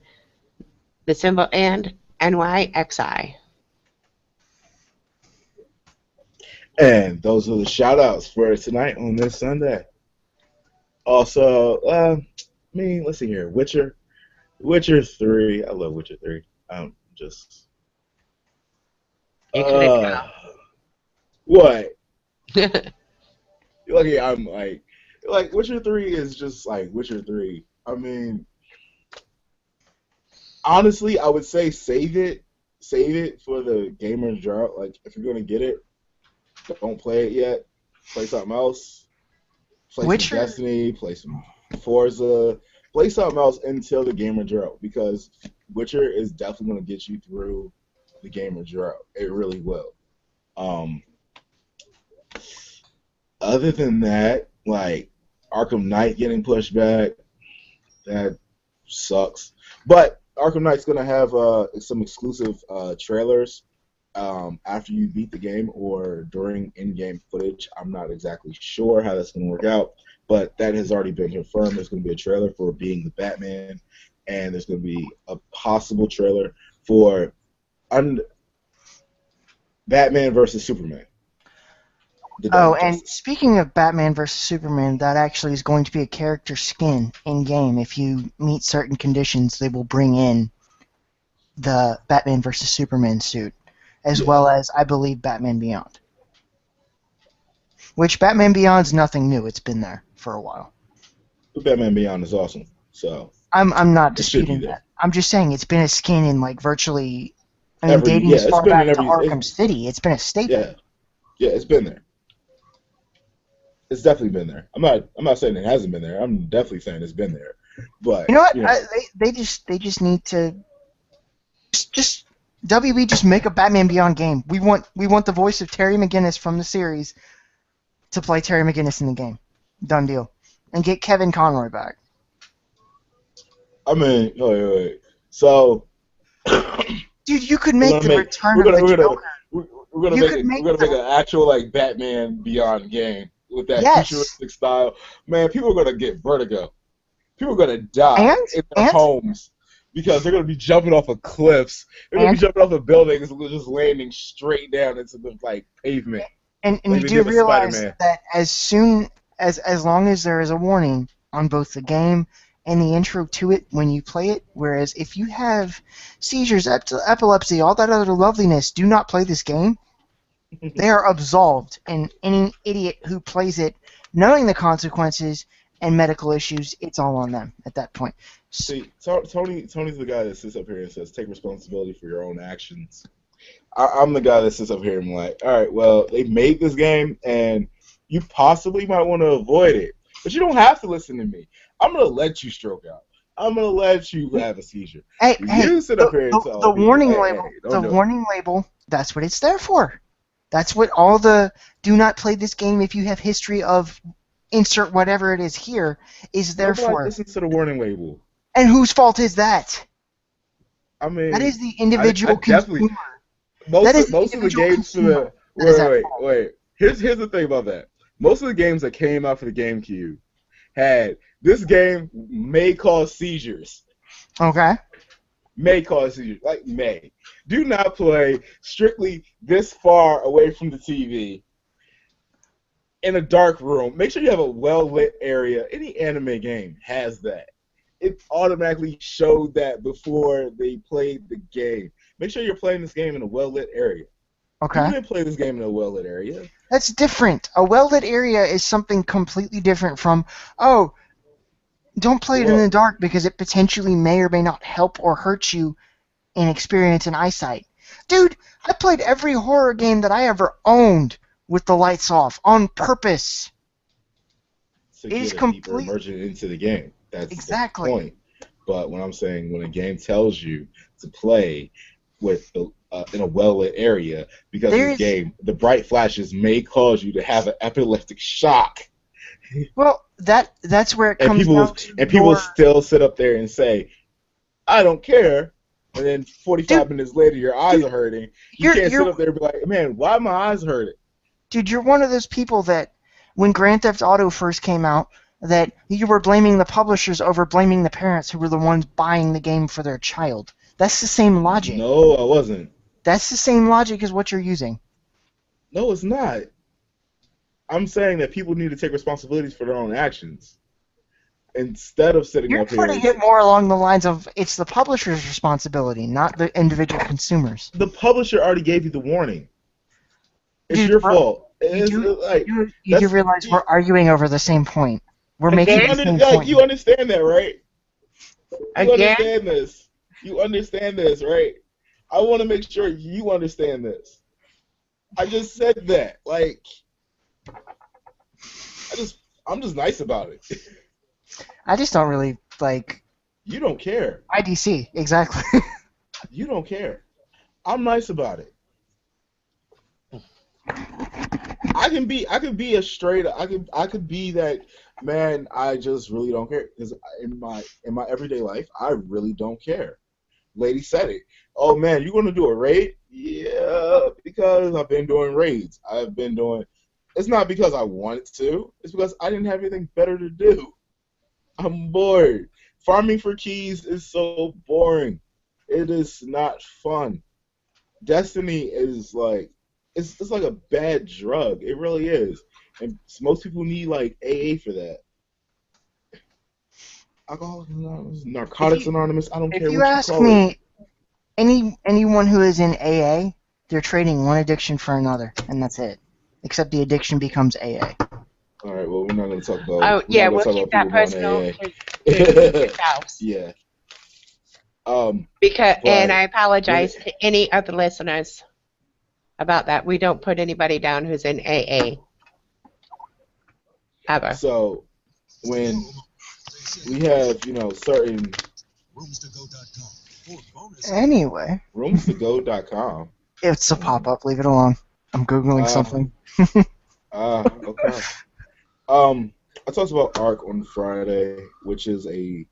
A: the symbol and NYXI.
D: And those are the shout-outs for tonight on this Sunday. Also, let's see here. Witcher 3. I love Witcher 3. Just...
A: You couldn't tell.
D: What? Lucky I'm like Witcher 3 is just like Witcher 3. I mean, honestly, I would say save it for the gamer's drought. Like, if you're gonna get it, don't play it yet. Play something else. Play
C: Witcher?
D: some Destiny. Play some Forza. Play something else until the gamer drought, because Witcher is definitely gonna get you through the gamer drought. It really will. Other than that, like Arkham Knight getting pushed back, that sucks. But Arkham Knight's gonna have some exclusive trailers after you beat the game or during in-game footage. I'm not exactly sure how that's gonna work out, but that has already been confirmed. There's gonna be a trailer for Being the Batman, and there's gonna be a possible trailer for Batman versus Superman.
C: Oh, and speaking of Batman vs. Superman, that actually is going to be a character skin in-game. If you meet certain conditions, they will bring in the Batman vs. Superman suit, as well as, I believe, Batman Beyond. Which, Batman Beyond's nothing new. It's been there for a while.
D: But Batman Beyond is awesome. So
C: I'm not
D: it should be
C: disputing
D: there.
C: that. I'm just saying it's been a skin in like virtually. I mean, dating as
D: it's
C: far
D: been
C: back
D: in
C: to Arkham City, it's been a staple.
D: Yeah, it's been there. It's definitely been there. I'm not saying it hasn't been there. I'm definitely saying it's been there. But
C: You know what? They just need to just WB just make a Batman Beyond game. We want the voice of Terry McGinnis from the series to play Terry McGinnis in the game. Done deal. And get Kevin Conroy back.
D: I mean, wait. So,
C: dude, you could make the return of the Joker.
D: We're gonna make an actual like Batman Beyond game with that futuristic style. Man, people are gonna get vertigo. People are gonna die in their homes because they're gonna be jumping off of cliffs. They're gonna be jumping off of buildings, just landing straight down into the like pavement.
C: And you do realize that as long as there is a warning on both the game and the intro to it when you play it, whereas if you have seizures, epilepsy, all that other loveliness, do not play this game. They are absolved, and any idiot who plays it knowing the consequences and medical issues, it's all on them at that point.
D: See, Tony's the guy that sits up here and says, take responsibility for your own actions. I'm the guy that sits up here and I'm like, all right, well, they made this game, and you possibly might want to avoid it. But you don't have to listen to me. I'm going to let you stroke out. I'm going to let you have a seizure.
C: You sit up here and tell the warning label, warning label, that's what it's there for. That's what all the do not play this game if you have history of insert whatever it is here is there for.
D: Listen to the warning label.
C: And whose fault is that?
D: I mean,
C: that is the individual consumer.
D: Most of the games for the wait. Here's the thing about that. Most of the games that came out for the GameCube had this game may cause seizures.
C: Okay.
D: May cause seizures. Like may. Do not play strictly this far away from the TV in a dark room. Make sure you have a well-lit area. Any anime game has that. It automatically showed that before they played the game. Make sure you're playing this game in a well-lit area.
C: Okay.
D: You didn't play this game in a well-lit area.
C: That's different. A well-lit area is something completely different from, don't play it in the dark because it potentially may or may not help or hurt you in experience and eyesight. Dude, I played every horror game that I ever owned with the lights off on purpose.
D: To get a deeper immersion into the game. That's exactly the point. But when I'm saying when a game tells you to play with in a well-lit area because this game, the bright flashes may cause you to have an epileptic shock.
C: Well, that's where it comes down to.
D: And people still sit up there and say, "I don't care," and then 45 minutes later, your eyes are hurting. You can't sit up there and be like, "Man, why are my eyes hurting?"
C: Dude, you're one of those people that when Grand Theft Auto first came out, that you were blaming the publishers over blaming the parents who were the ones buying the game for their child. That's the same logic.
D: No, I wasn't.
C: That's the same logic as what you're using.
D: No, it's not. I'm saying that people need to take responsibilities for their own actions. Instead of sitting up here...
C: You're putting it more along the lines of it's the publisher's responsibility, not the individual consumers.
D: The publisher already gave you the warning. It's your fault.
C: You do realize we're arguing over the same point. We're making the same point.
D: You understand that, right? Understand this. You understand this, right? I want to make sure you understand this. I just said that. Like, I'm just nice about it.
C: I just don't really, like...
D: You don't care.
C: IDC, exactly.
D: You don't care. I'm nice about it. I could be that, man, I just really don't care. Because in my everyday life, I really don't care. Lady said it. Oh, man, you going to do a raid? Yeah, because I've been doing raids. It's not because I wanted to. It's because I didn't have anything better to do. I'm bored. Farming for keys is so boring. It is not fun. Destiny is like, it's like a bad drug. It really is. And most people need like AA for that. Alcoholics Anonymous, Narcotics Anonymous, I don't care what you call it. If you ask
C: me, anyone who is in AA, they're trading one addiction for another, and that's it. Except the addiction becomes AA.
D: All right. Well, we're not going to talk about.
A: Oh,
D: We're
A: yeah,
D: not going
A: we'll
D: to talk
A: keep
D: about
A: that
D: people
A: personal
D: going
A: to
D: AA.
A: yourselves.
D: Yeah.
A: And
D: But
A: I
D: when
A: apologize
D: it,
A: to any other listeners about that. We don't put anybody down who's in AA ever.
D: so when we have certain
C: Anyway,
D: roomstogo.com.
C: it's a pop-up. Leave it alone. I'm Googling something.
D: Okay. I talked about Ark on Friday, which is a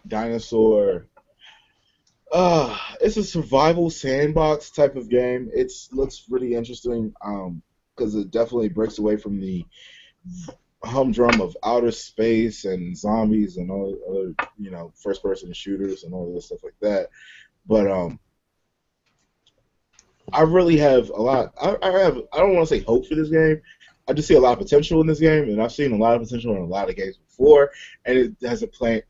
D: dinosaur. It's a survival sandbox type of game. It looks really interesting. Because it definitely breaks away from the humdrum of outer space and zombies and all other first-person shooters and all this stuff like that. But I really have a lot. I don't want to say hope for this game. I just see a lot of potential in this game, and I've seen a lot of potential in a lot of games before, and it hasn't played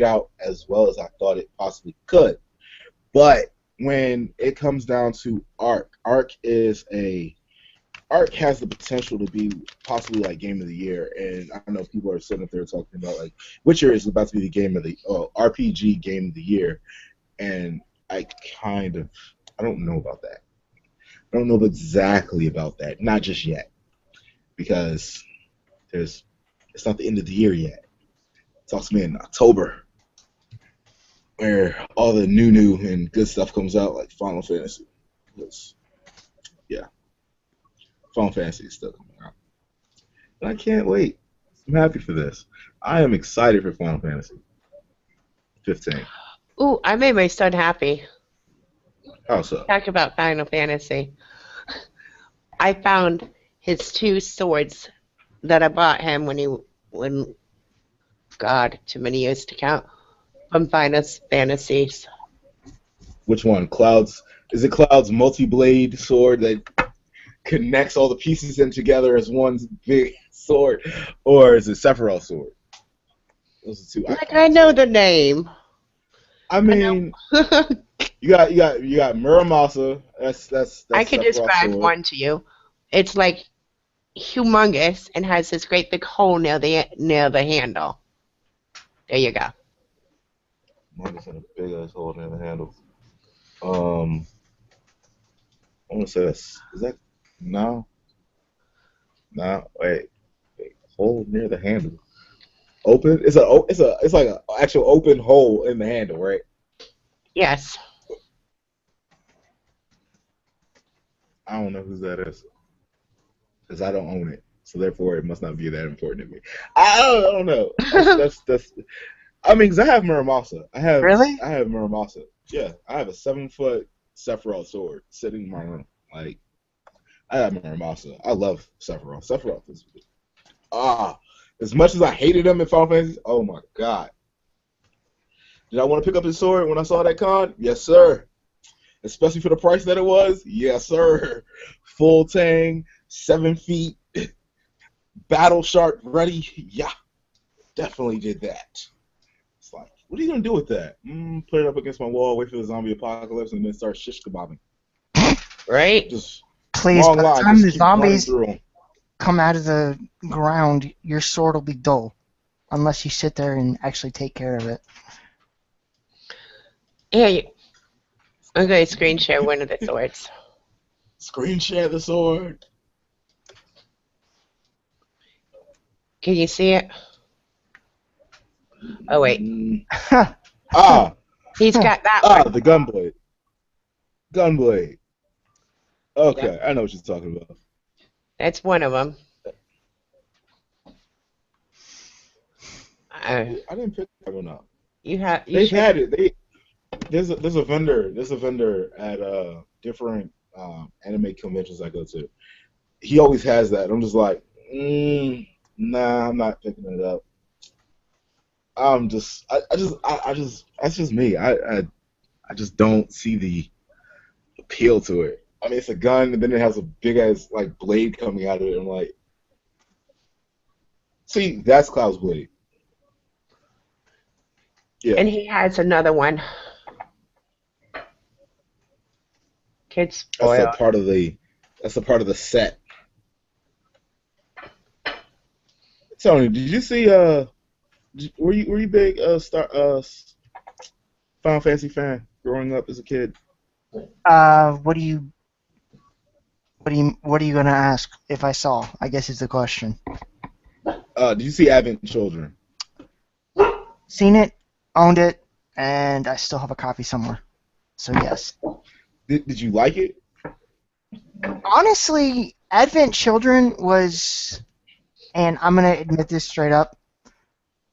D: out as well as I thought it possibly could. But when it comes down to Ark has the potential to be possibly like Game of the Year, and I know people are sitting up there talking about like Witcher is about to be the game of the RPG Game of the Year, and I don't know about that. I don't know exactly about that, not just yet, because it's not the end of the year yet. Talk to me in October, where all the new and good stuff comes out, like Final Fantasy. Final Fantasy is still coming out. And I can't wait. I'm happy for this. I am excited for Final Fantasy 15.
A: Ooh, I made my son happy.
D: How so?
A: Talk about Final Fantasy. I found his 2 swords that I bought him God, too many years to count, from Final Fantasies.
D: Which one? Cloud's? Is it Cloud's multi-blade sword that connects all the pieces in together as one big sword, or is it Sephiroth's sword? Those are two.
A: Like, I know the name.
D: I mean, you got Muramasa. That's
A: I can
D: Sephiroth's
A: describe
D: sword.
A: one to you. It's like humongous and has this great big hole near the handle. There you go.
D: Mine is in a big ass hole near the handle. I want to say that's is that no. Wait, hole near the handle. Open? It's like an actual open hole in the handle, right?
A: Yes.
D: I don't know who that is, because I don't own it, so therefore it must not be that important to me. I don't know. That's. I mean, because I have Muramasa.
C: Really?
D: I have Muramasa. Yeah, I have a 7-foot Sephiroth sword sitting in my room. Like, I have Muramasa. I love Sephiroth. Sephiroth is as much as I hated him in Final Fantasy. Oh my god! Did I want to pick up his sword when I saw that con? Yes, sir. Especially for the price that it was. Yes, sir. Full tang, 7 feet, battle shark ready. Yeah, definitely did that. It's like, what are you gonna do with that? Put it up against my wall, wait for the zombie apocalypse, and then start shish kebabbing.
A: Right?
D: Just
C: Please,
D: long
C: by the
D: line,
C: time
D: just
C: the
D: keep running
C: zombies
D: through 'em.
C: come out of the ground, your sword will be dull. Unless you sit there and actually take care of it.
A: Yeah, I'm going to screen share one of the swords.
D: Screen share the sword.
A: Can you see it? Oh, wait. He's got that one.
D: The gunblade. Gunblade. Okay, yep. I know what you're talking about.
A: That's one of them.
D: I didn't pick that one up.
A: They've
D: had it. There's a vendor at different anime conventions I go to. He always has that. I'm just like, nah, I'm not picking it up. That's just me. I just don't see the appeal to it. I mean, it's a gun, and then it has a big ass like blade coming out of it. I'm like, see, that's Cloud's blade. Yeah.
A: And he has another one. Kids spoil.
D: That's a part of the set. Tony, did you see? Were you big Final Fantasy fan growing up as a kid?
C: What are you gonna ask if I saw? I guess is the question.
D: Did you see Advent Children?
C: Seen it, owned it, and I still have a copy somewhere. So yes.
D: Did you like it?
C: Honestly, Advent Children was, and I'm gonna admit this straight up,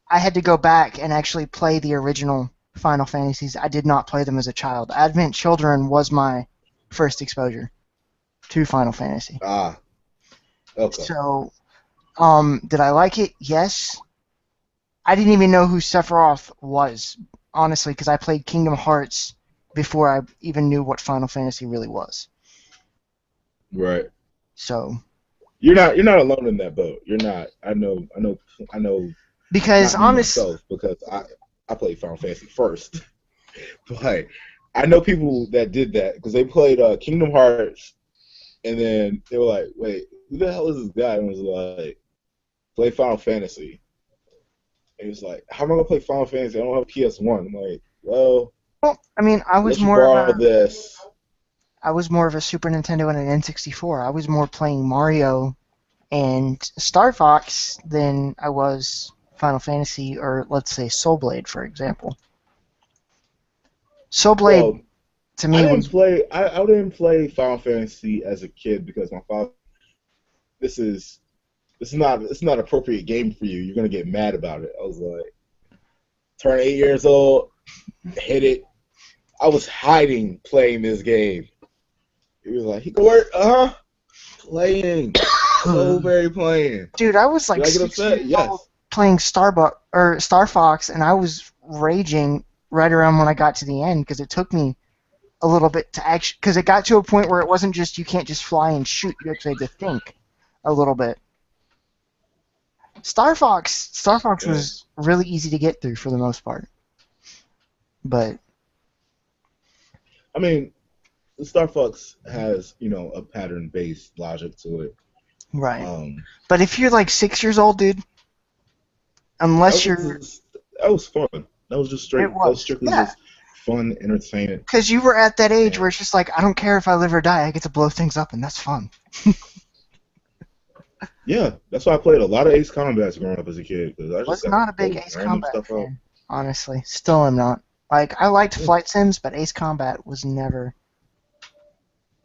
C: I had to go back and actually play the original Final Fantasies. I did not play them as a child. Advent Children was my first exposure to Final Fantasy.
D: Ah, okay.
C: So, did I like it? Yes. I didn't even know who Sephiroth was, honestly, because I played Kingdom Hearts before I even knew what Final Fantasy really was.
D: Right.
C: So.
D: You're not alone in that boat. You're not. I know.
C: Because
D: not me
C: honestly,
D: myself, because I played Final Fantasy first, but I know people that did that because they played Kingdom Hearts, and then they were like, "Wait, who the hell is this guy?" And was like, "Play Final Fantasy." And it's like, "How am I gonna play Final Fantasy? I don't have a PS1." I'm like, "Well,
C: I mean, I was
D: let you
C: more
D: borrow
C: of a,
D: this."
C: I was more of a Super Nintendo and an N64. I was more playing Mario and Star Fox than I was Final Fantasy or, let's say, Soul Blade, for example. Soul Blade,
D: Well,
C: to me,
D: I
C: was...
D: didn't play Final Fantasy as a kid because my father. It's not an appropriate game for you. You're gonna get mad about it. I was like, turn 8 years old, hit it. I was hiding playing this game. He was like, he can work, playing, so very playing.
C: Dude, I was like
D: Did I get
C: 6
D: upset?
C: years
D: Yes.
C: old playing Star Fox, and I was raging right around when I got to the end because it took me a little bit to actually, because it got to a point where it wasn't just you can't just fly and shoot. You actually had to think a little bit. Star Fox was really easy to get through for the most part, but
D: I mean, Star Fox has a pattern-based logic to it.
C: right. But if you're like 6 years old, dude, unless you're...
D: That was fun. That was just straight.
C: It was.
D: That was strictly just fun entertainment.
C: Because you were at that age where it's just like, I don't care if I live or die, I get to blow things up, and that's fun.
D: Yeah, that's why I played a lot of Ace Combats growing up as a kid. I
C: Was not a big Ace Combat fan, honestly. Still am not. Like, I liked flight sims, but Ace Combat was never,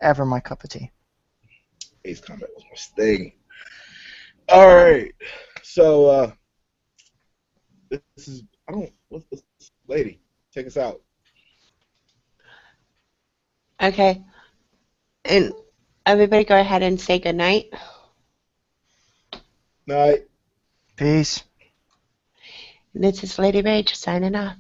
C: ever my cup of tea.
D: Ace Combat was my thing. All right, so this is lady, take us out.
A: Okay. And everybody go ahead and say goodnight.
D: Night.
C: Peace.
A: This is Lady Rage signing off.